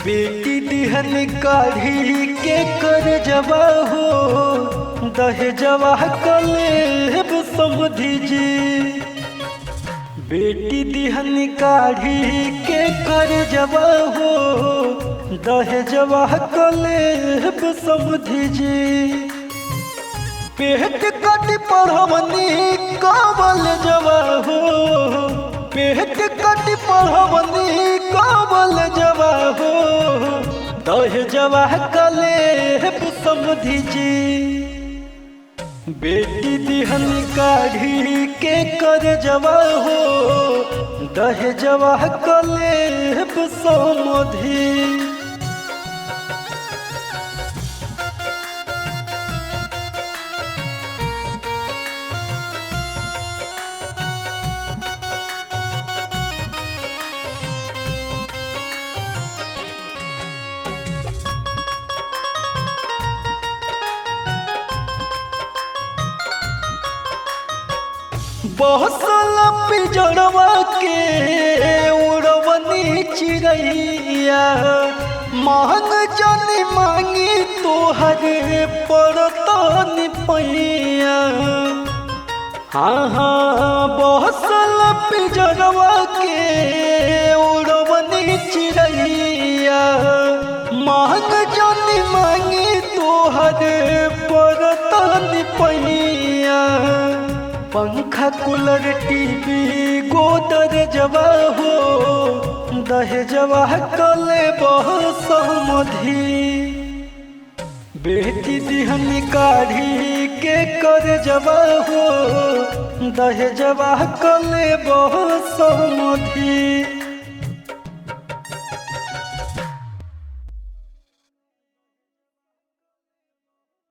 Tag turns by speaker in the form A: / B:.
A: बेटी दिहन काढ़ी के कर जवा हो दहेजवा कलेब समझी जी। बेटी दिहन काढ़ी के कर जवा हो दहेजवा कलेब समझी जी। पेट कट पढ़वनी काबल जवा हो पेट कट पढ़वनी काबल जवा हो दहेजवा कलेब समझी जी। बेटी दिहन काढ़ी के कर जवा हो दहेजवा कलेब समझी। बहसल पिजड़वा के उड़वनी चिड़ैया महंग जानी मांगी तोहरे पड़तन पैया। हाँ बहसल पिजड़वा के उड़वनी चिड़ैया महंग जानी मांगी तोहरे पड़तन पैया। पंखा कूलर टीवी गोदर जवा हो दहेजवा कलेब समझी। बेटी दिहन काढ़ी के कर जवा हो दहेजवा कलेब समझी।